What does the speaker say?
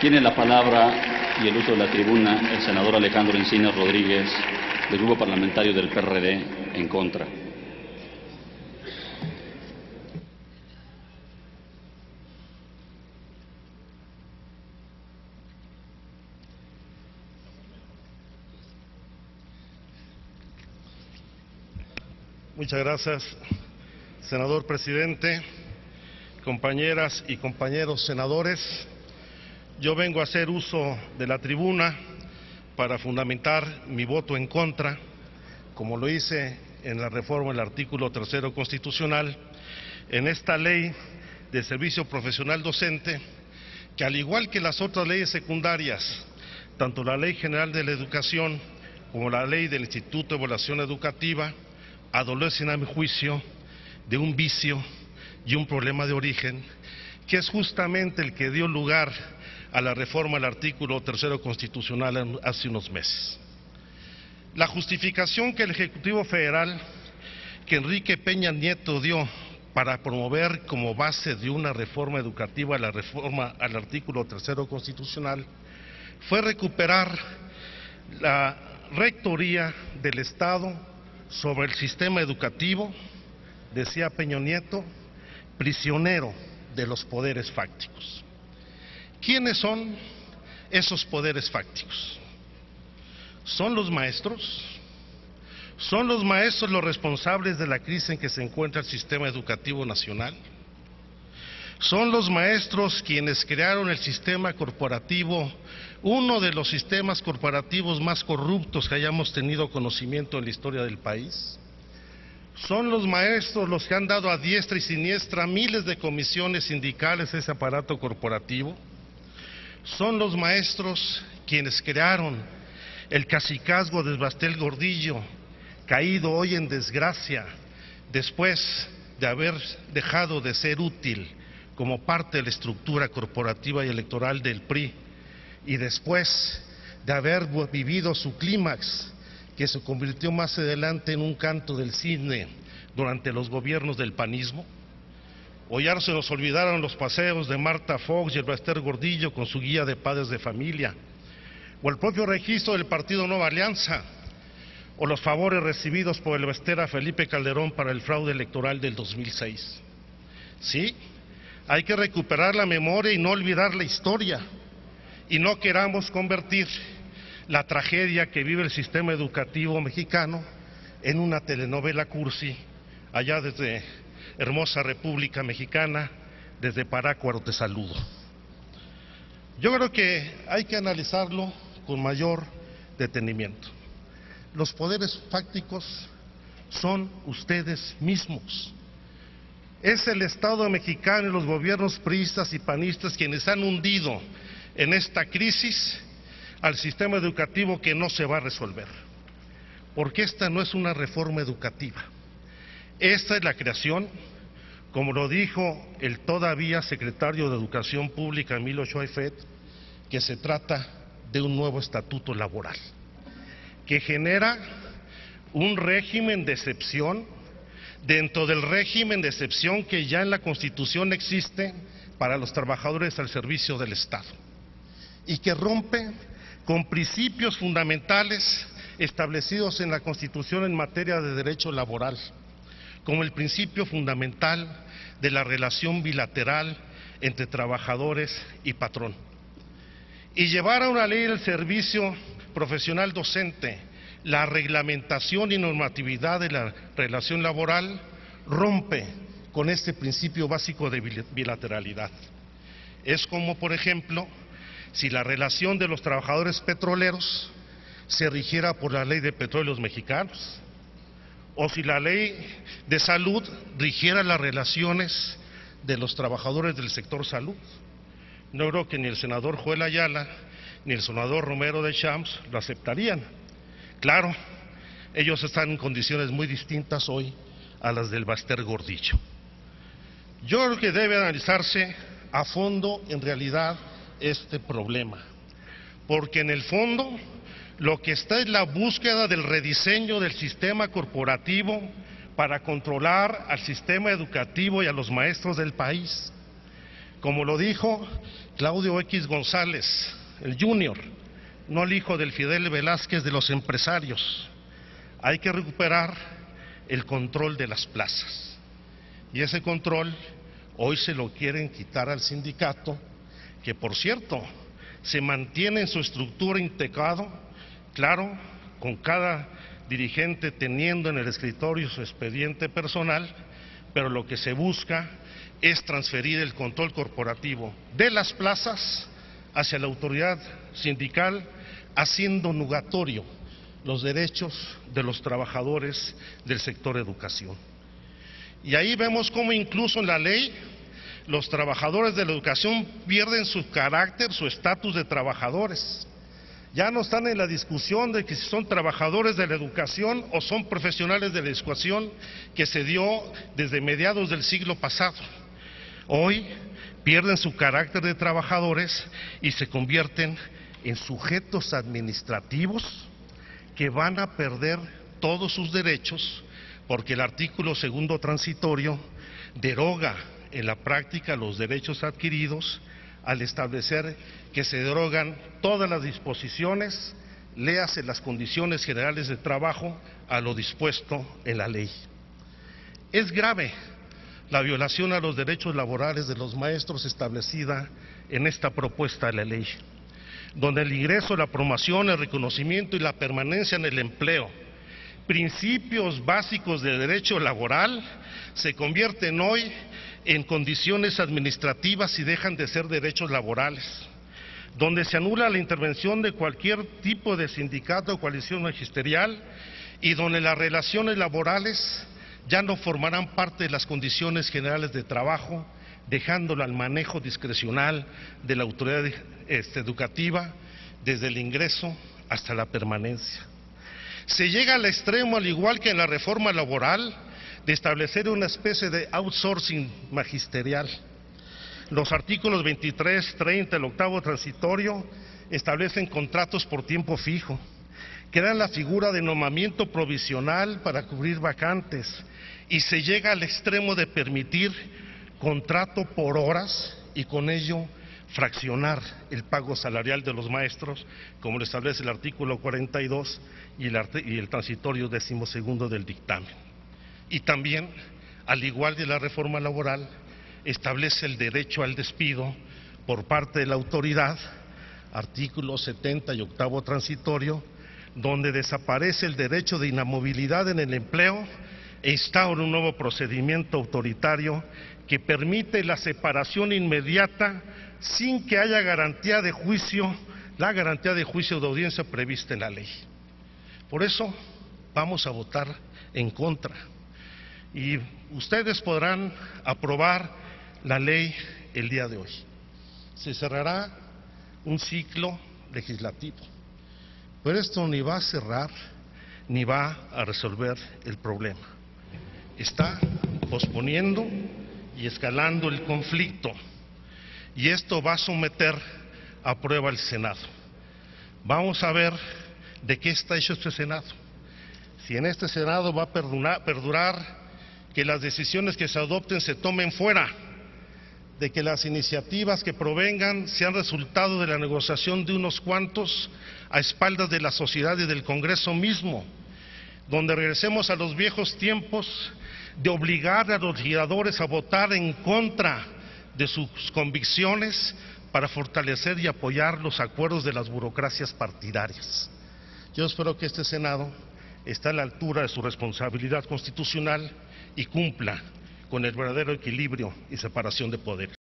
Tiene la palabra y el uso de la tribuna el senador Alejandro Encinas Rodríguez, del Grupo Parlamentario del PRD, en contra. Muchas gracias, senador presidente, compañeras y compañeros senadores. Yo vengo a hacer uso de la tribuna para fundamentar mi voto en contra, como lo hice en la reforma del artículo 3º constitucional, en esta ley de servicio profesional docente, que al igual que las otras leyes secundarias, tanto la Ley General de la Educación como la Ley del Instituto de Evaluación Educativa, adolecen a mi juicio de un vicio y un problema de origen, que es justamente el que dio lugar a la reforma del artículo 3º constitucional hace unos meses. La justificación que el Ejecutivo Federal, que Enrique Peña Nieto dio para promover como base de una reforma educativa la reforma al artículo 3º constitucional, fue recuperar la rectoría del Estado sobre el sistema educativo, decía Peña Nieto, prisionero de los poderes fácticos. ¿Quiénes son esos poderes fácticos? ¿Son los maestros? ¿Son los maestros los responsables de la crisis en que se encuentra el sistema educativo nacional? ¿Son los maestros quienes crearon el sistema corporativo, uno de los sistemas corporativos más corruptos que hayamos tenido conocimiento en la historia del país? ¿Son los maestros los que han dado a diestra y siniestra miles de comisiones sindicales a ese aparato corporativo? ¿Son los maestros quienes crearon el cacicazgo de Bastel Gordillo, caído hoy en desgracia después de haber dejado de ser útil como parte de la estructura corporativa y electoral del PRI, y después de haber vivido su clímax, que se convirtió más adelante en un canto del cisne durante los gobiernos del panismo? O ya se nos olvidaron los paseos de Marta Fox y el Bastel Gordillo con su guía de padres de familia, o el propio registro del Partido Nueva Alianza, o los favores recibidos por el Bestera Felipe Calderón para el fraude electoral del 2006. Sí, hay que recuperar la memoria y no olvidar la historia, y no queramos convertir la tragedia que vive el sistema educativo mexicano en una telenovela cursi, allá desde hermosa República Mexicana, desde Parácuaro te saludo. Yo creo que hay que analizarlo con mayor detenimiento. Los poderes fácticos son ustedes mismos. Es el Estado mexicano y los gobiernos priistas y panistas quienes han hundido en esta crisis al sistema educativo, que no se va a resolver, porque esta no es una reforma educativa. Esta es la creación, como lo dijo el todavía secretario de Educación Pública, Emilio Ochoa Ifet, que se trata de un nuevo estatuto laboral, que genera un régimen de excepción dentro del régimen de excepción que ya en la Constitución existe para los trabajadores al servicio del Estado, y que rompe con principios fundamentales establecidos en la Constitución en materia de derecho laboral, como el principio fundamental de la relación bilateral entre trabajadores y patrón. Y llevar a una ley del servicio profesional docente la reglamentación y normatividad de la relación laboral rompe con este principio básico de bilateralidad. Es como, por ejemplo, si la relación de los trabajadores petroleros se rigiera por la Ley de Petróleos Mexicanos, o si la Ley de Salud rigiera las relaciones de los trabajadores del sector salud. No creo que ni el senador Joel Ayala ni el senador Romero de Champs lo aceptarían. Claro, ellos están en condiciones muy distintas hoy a las del Bastel Gordillo. Yo creo que debe analizarse a fondo en realidad este problema, porque en el fondo lo que está es la búsqueda del rediseño del sistema corporativo para controlar al sistema educativo y a los maestros del país. Como lo dijo Claudio X González, el Junior, no el hijo del Fidel Velázquez de los empresarios. Hay que recuperar el control de las plazas. Y ese control hoy se lo quieren quitar al sindicato, que por cierto se mantiene en su estructura integrado, claro, con cada dirigente teniendo en el escritorio su expediente personal, pero lo que se busca es transferir el control corporativo de las plazas hacia la autoridad sindical, haciendo nugatorio los derechos de los trabajadores del sector educación. Y ahí vemos cómo incluso en la ley los trabajadores de la educación pierden su carácter, su estatus de trabajadores. Ya no están en la discusión de que si son trabajadores de la educación o son profesionales de la educación que se dio desde mediados del siglo pasado. Hoy pierden su carácter de trabajadores y se convierten en sujetos administrativos que van a perder todos sus derechos, porque el artículo 2º transitorio deroga en la práctica los derechos adquiridos al establecer que se derogan todas las disposiciones, léase las condiciones generales de trabajo, a lo dispuesto en la ley. Es grave la violación a los derechos laborales de los maestros establecida en esta propuesta de la ley, donde el ingreso, la promoción, el reconocimiento y la permanencia en el empleo, principios básicos de derecho laboral, se convierten hoy en condiciones administrativas y dejan de ser derechos laborales, donde se anula la intervención de cualquier tipo de sindicato o coalición magisterial y donde las relaciones laborales ya no formarán parte de las condiciones generales de trabajo, dejándolo al manejo discrecional de la autoridad educativa desde el ingreso hasta la permanencia. Se llega al extremo, al igual que en la reforma laboral, de establecer una especie de outsourcing magisterial. Los artículos 23, 30, el 8º transitorio establecen contratos por tiempo fijo, crean la figura de nombramiento provisional para cubrir vacantes y se llega al extremo de permitir contrato por horas y con ello fraccionar el pago salarial de los maestros, como lo establece el artículo 42 y el transitorio 12º del dictamen. Y también, al igual que la reforma laboral, establece el derecho al despido por parte de la autoridad, artículo 70 y 8º transitorio, donde desaparece el derecho de inamovilidad en el empleo e instaura un nuevo procedimiento autoritario que permite la separación inmediata sin que haya garantía de juicio, la garantía de juicio de audiencia prevista en la ley. Por eso vamos a votar en contra. Y ustedes podrán aprobar la ley el día de hoy. Se cerrará un ciclo legislativo, pero esto ni va a cerrar ni va a resolver el problema. Está posponiendo y escalando el conflicto, y esto va a someter a prueba el Senado. Vamos a ver de qué está hecho este Senado. Si en este Senado va a perdurar que las decisiones que se adopten se tomen fuera, de que las iniciativas que provengan sean resultado de la negociación de unos cuantos a espaldas de la sociedad y del Congreso mismo, donde regresemos a los viejos tiempos de obligar a los legisladores a votar en contra de sus convicciones para fortalecer y apoyar los acuerdos de las burocracias partidarias. Yo espero que este Senado esté a la altura de su responsabilidad constitucional y cumpla con el verdadero equilibrio y separación de poderes.